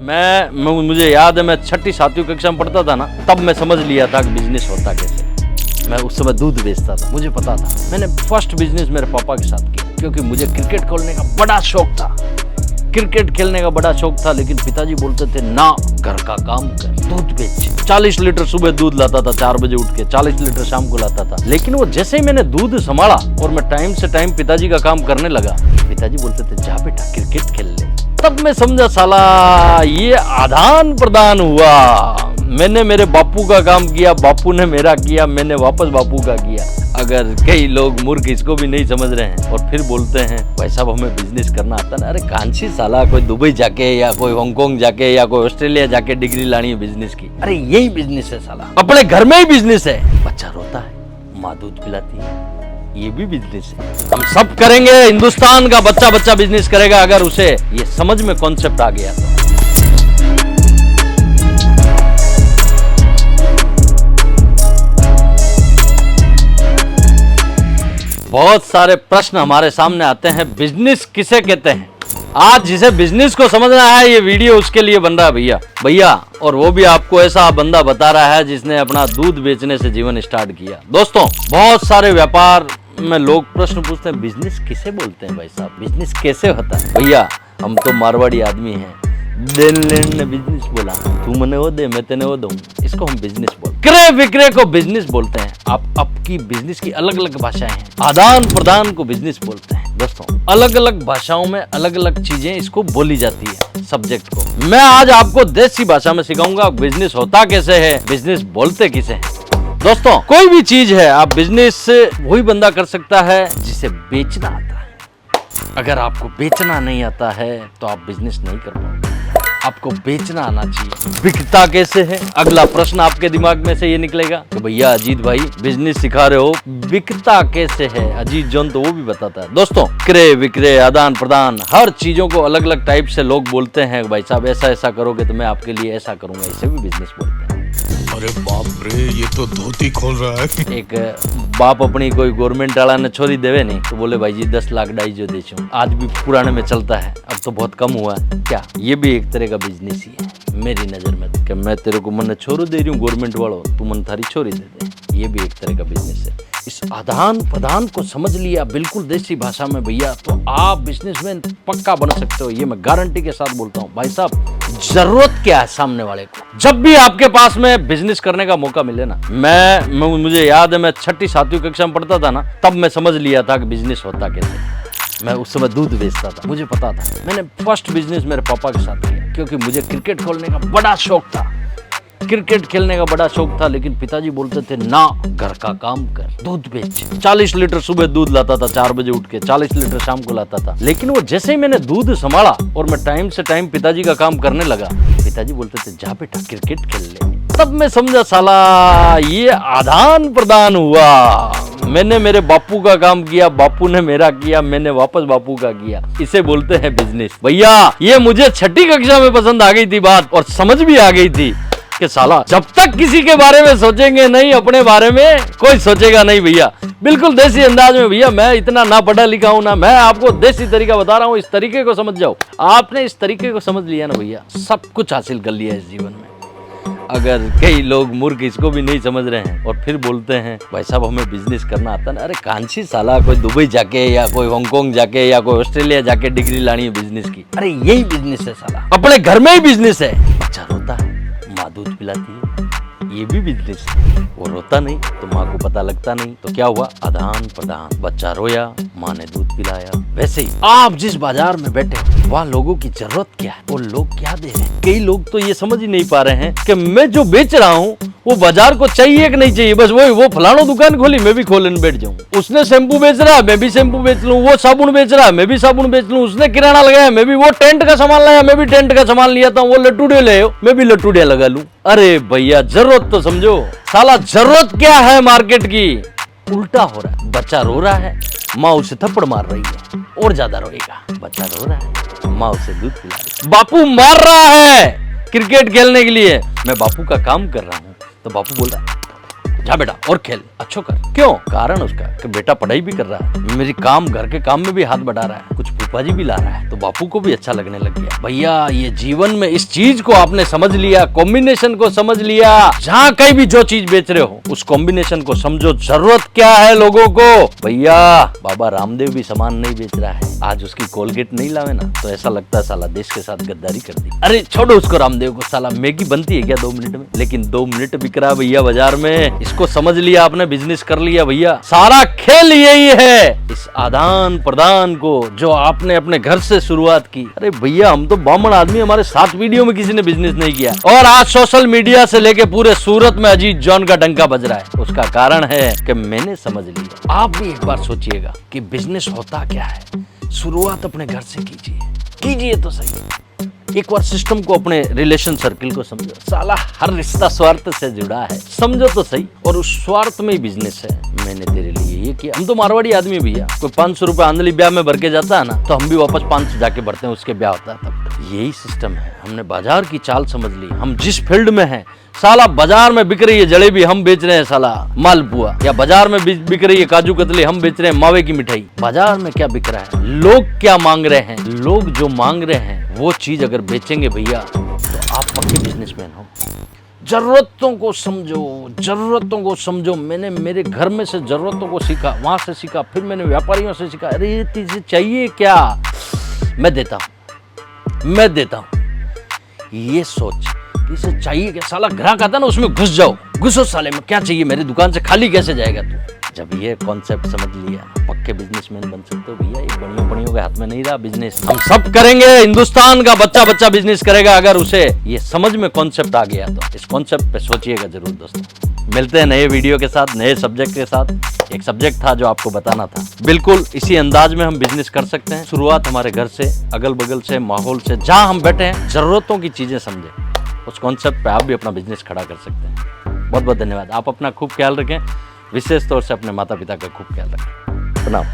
मुझे याद है, मैं 6ठी 7वीं कक्षा में पढ़ता था ना, तब मैं समझ लिया था कि बिजनेस होता कैसे। मैं उस समय दूध बेचता था, मुझे पता था। मैंने फर्स्ट बिजनेस मेरे पापा के साथ किया, क्योंकि मुझे क्रिकेट खेलने का बड़ा शौक था। क्रिकेट खेलने का बड़ा शौक था, लेकिन पिताजी बोलते थे ना, घर का काम कर, दूध बेच। 40 लीटर सुबह दूध लाता था, 4 बजे उठ के, 40 लीटर शाम को लाता था। लेकिन वो जैसे ही मैंने दूध संभाला और मैं टाइम से टाइम पिताजी का काम करने लगा, पिताजी बोलते थे जा बेटा क्रिकेट खेल ले। तब मैं समझा साला ये आदान प्रदान हुआ। मैंने मेरे बापू का काम किया, बापू ने मेरा किया, मैंने वापस बापू का किया। अगर कई लोग मूर्ख इसको भी नहीं समझ रहे हैं और फिर बोलते हैं भाई साहब हमें बिजनेस करना आता है। अरे कांची साला, कोई दुबई जाके या कोई हांगकांग जाके या कोई ऑस्ट्रेलिया जाके डिग्री लानी है बिजनेस की? अरे यही बिजनेस है साला, अपने घर में ही बिजनेस है। बच्चा रोता है, माँ दूध पिलाती है, ये भी बिजनेस है। हम सब करेंगे, हिंदुस्तान का बच्चा बच्चा बिजनेस करेगा, अगर उसे ये समझ में कॉन्सेप्ट आ गया तो। बहुत सारे प्रश्न हमारे सामने आते हैं, बिजनेस किसे कहते हैं? आज जिसे बिजनेस को समझना है, ये वीडियो उसके लिए बन रहा है भैया। और वो भी आपको ऐसा बंदा बता रहा है जिसने अपना दूध बेचने से जीवन स्टार्ट किया। दोस्तों, बहुत सारे व्यापार में लोग प्रश्न पूछते हैं, बिजनेस किसे बोलते हैं भाई साहब, बिजनेस कैसे होता है? भैया हम तो मारवाड़ी आदमी हैं, देन लेन ने बिजनेस बोला, तू मने वो दे मैं तेने वो दूं, इसको हम बिजनेस बोलते हैं। क्रय विक्रय को बिजनेस बोलते हैं। आप आपकी बिजनेस की अलग अलग भाषाएं हैं। आदान प्रदान को बिजनेस बोलते हैं। दोस्तों, अलग अलग भाषाओं में अलग अलग चीजें इसको बोली जाती है, सब्जेक्ट को। मैं आज आपको देसी भाषा में सिखाऊंगा बिजनेस होता कैसे है, बिजनेस बोलते किसे हैं। दोस्तों, कोई भी चीज है, आप बिजनेस वही बंदा कर सकता है जिसे बेचना आता है। अगर आपको बेचना नहीं आता है तो आप बिजनेस नहीं कर पाओगे। आपको बेचना आना चाहिए। बिकता कैसे है, अगला प्रश्न आपके दिमाग में से ये निकलेगा कि भैया अजीत भाई बिजनेस सिखा रहे हो, बिकता कैसे है? अजीत जॉन तो वो भी बताता है। दोस्तों, क्रय विक्रय, आदान प्रदान, हर चीजों को अलग अलग टाइप से लोग बोलते हैं। भाई साहब ऐसा ऐसा करोगे तो मैं आपके लिए ऐसा करूंगा, इसे भी बिजनेस बोलते हैं। अरे बाप रे, ये तो धोती खोल रहा है। एक बाप अपनी कोई गवर्नमेंट वाला ने छोरी देवे नहीं तो बोले भाई जी 10 लाख डाई जो दे चो। आज भी पुराने में चलता है, अब तो बहुत कम हुआ है। क्या ये भी एक तरह का बिजनेस ही है मेरी नजर में? कि मैं तेरे को मन छोरू दे रही हूँ गवर्नमेंट वालों, तू मन थारी छोरी दे दे, ये भी एक तरह का बिजनेस है। इस आदान प्रदान को समझ लिया बिल्कुल देसी भाषा में भैया, तो आप बिजनेसमैन पक्का बन सकते हो। ये मैं गारंटी के साथ बोलता हूँ। भाई साहब, जरूरत क्या है सामने वाले को? जब भी आपके पास में बिजनेस करने का मौका मिले ना, मुझे याद है, मैं 6ठी 7वीं कक्षा में पढ़ता था ना, तब मैं समझ लिया था कि बिजनेस होता कैसे। मैं उस समय दूध बेचता था, मुझे पता था। मैंने फर्स्ट बिजनेस मेरे पापा के साथ किया, क्योंकि मुझे क्रिकेट खेलने का बड़ा शौक था। क्रिकेट खेलने का बड़ा शौक था, लेकिन पिताजी बोलते थे ना, घर का काम कर, दूध बेच। 40 लीटर सुबह दूध लाता था, 4 बजे उठ के, 40 लीटर शाम को लाता था। लेकिन वो जैसे ही मैंने दूध संभाला और मैं टाइम से टाइम पिताजी का काम करने लगा, पिताजी बोलते थे जा बेटा क्रिकेट खेल ले। तब मैं समझा साला ये आदान प्रदान हुआ। मैंने मेरे बापू का काम किया, बापू ने मेरा किया, मैंने वापस बापू का किया। इसे बोलते हैं बिजनेस। भैया ये मुझे 6ठी कक्षा में पसंद आ गई थी बात, और समझ भी आ गई थी कि साला जब तक किसी के बारे में सोचेंगे नहीं, अपने बारे में कोई सोचेगा नहीं। भैया बिल्कुल देसी अंदाज में, भैया मैं इतना ना पढ़ा लिखा हूं ना, मैं आपको देसी तरीका बता रहा हूं, इस तरीके को समझ जाओ। आपने इस तरीके को समझ लिया ना भैया, सब कुछ हासिल कर लिया इस जीवन में। अगर कई लोग मूर्ख इसको भी नहीं समझ रहे हैं और फिर बोलते हैं भाई साहब हमें बिजनेस करना आता है। अरे कांची साला, कोई दुबई जाके या कोई हांगकांग जाके या कोई ऑस्ट्रेलिया जाके डिग्री लानी है बिजनेस की? अरे यही बिजनेस है साला, अपने घर में ही बिजनेस है। बच्चा रोता है, माँ दूध पिलाती है, ये भी बिजनेस है। वो रोता नहीं तो माँ को पता लगता नहीं, तो क्या हुआ? आदान प्रदान। बच्चा रोया, माँ ने दूध पिलाया। वैसे ही आप जिस बाजार में बैठे वहाँ लोगों की जरूरत क्या है, वो लोग क्या दे रहे हैं? कई लोग तो ये समझ ही नहीं पा रहे हैं कि मैं जो बेच रहा हूँ वो बाजार को चाहिए कि नहीं चाहिए। बस वो फलाना दुकान खोली, मैं भी खोलने बैठ जाऊँ। उसने शैम्पू बेच रहा है, मैं भी शैम्पू बेच लूँ। वो साबुन बेच रहा है, मैं भी साबुन बेच लूँ। उसने किराना लगाया, मैं भी। वो टेंट का सामान लाया, मैं भी टेंट का सामान लिया था। वो लट्टूडे ले, मैं भी लट्टूडे लगा लूँ। अरे भैया जरूरत तो समझो साला, जरूरत क्या है मार्केट की? उल्टा हो रहा है। बच्चा रो रहा है, माँ उसे थप्पड़ मार रही है, और ज्यादा रोएगा। बच्चा रो रहा है, माँ उसे दूध पिला रही है। बापू मार रहा है क्रिकेट खेलने के लिए, मैं बापू का काम कर रहा हूँ, तो बापू बोल रहा है जा बेटा और खेल, अच्छो कर। क्यों? कारण उसका कि बेटा पढ़ाई भी कर रहा है, मेरी काम घर के काम में भी हाथ बढ़ा रहा है, कुछ फूफा जी भी ला रहा है, तो बापू को भी अच्छा लगने लग गया। भैया ये जीवन में इस चीज को आपने समझ लिया, कॉम्बिनेशन को समझ लिया। जहाँ कहीं भी जो चीज बेच रहे हो उस कॉम्बिनेशन को समझो, जरूरत क्या है लोगों को। भैया बाबा रामदेव भी सामान नहीं बेच रहा है, आज उसकी कोलगेट नहीं लावे ना तो ऐसा लगता है साला देश के साथ गद्दारी कर दी। अरे छोड़ो उसको रामदेव को, साला मैगी बनती है क्या 2 मिनट में? लेकिन 2 मिनट बिक रहा भैया बाजार में। इसको समझ लिया आपने, बिजनेस कर लिया भैया। सारा खेल यही है, इस आदान प्रदान को जो आपने अपने घर से शुरुआत की। अरे भैया हम तो बामण आदमी, हमारे 7 वीडियो में किसी ने बिजनेस नहीं किया और आज सोशल मीडिया से लेके पूरे सूरत में अजीत जॉन का डंका बज रहा है। उसका कारण है कि मैंने समझ लिया। आप भी एक बार सोचिएगा कि बिजनेस होता क्या है। शुरुआत अपने घर से कीजिए तो सही। एक बार सिस्टम को, अपने रिलेशन सर्किल को समझो। साला हर रिश्ता स्वार्थ से जुड़ा है, समझो तो सही। और उस स्वार्थ में ही बिजनेस है। मैंने तेरे लिए ये किया। हम तो मारवाड़ी आदमी भैया, कोई 500 रुपए आंधली ब्याह में भर के जाता है ना तो हम भी वापस 500 जाके भरते हैं, उसके ब्याह होता है तब। यही सिस्टम है। हमने बाजार की चाल समझ ली। हम जिस फील्ड में हैं, साला बाजार में बिक रही है जलेबी, हम बेच रहे हैं साला मालपुआ, या बाजार में बिक रही है काजू कतली, हम बेच रहे हैं मावे की मिठाई। बाजार में क्या बिक रहा है, लोग क्या मांग रहे हैं, लोग जो मांग रहे हैं वो चीज अगर बेचेंगे भैया तो आप पक्के बिजनेसमैन हो। जरूरतों को समझो, जरूरतों को समझो। मैंने मेरे घर में से जरूरतों को सीखा, वहां से सीखा, फिर मैंने व्यापारियों से सीखा। अरे ये चीजें चाहिए क्या, मैं देता हूं। ये सोच इसे चाहिए क्या, साला ग्राहक आता ना उसमें घुस जाओ, घुसो साले में, क्या चाहिए मेरी दुकान से खाली कैसे जाएगा तू। जब ये कॉन्सेप्ट समझ लिया, पक्के बिजनेसमैन बन सकते हो भैया। ये बड़ियों के हाथ में नहीं रहा बिजनेस, हम सब करेंगे। हिंदुस्तान का बच्चा बिजनेस करेगा अगर उसे ये समझ में कॉन्सेप्ट आ गया तो। इस कॉन्सेप्ट पे सोचिएगा जरूर दोस्तों। मिलते हैं नए वीडियो के साथ, नए सब्जेक्ट के साथ। एक सब्जेक्ट था जो आपको बताना था, बिल्कुल इसी अंदाज में हम बिजनेस कर सकते हैं। शुरुआत हमारे घर से, अगल बगल से, माहौल से, जहां हम बैठे हैं, जरूरतों की चीजें समझे। उस कॉन्सेप्ट पे आप भी अपना बिजनेस खड़ा कर सकते हैं। बहुत बहुत धन्यवाद। आप अपना खूब ख्याल रखें, विशेष तौर से अपने माता पिता का खूब ख्याल रखें। प्रणाम।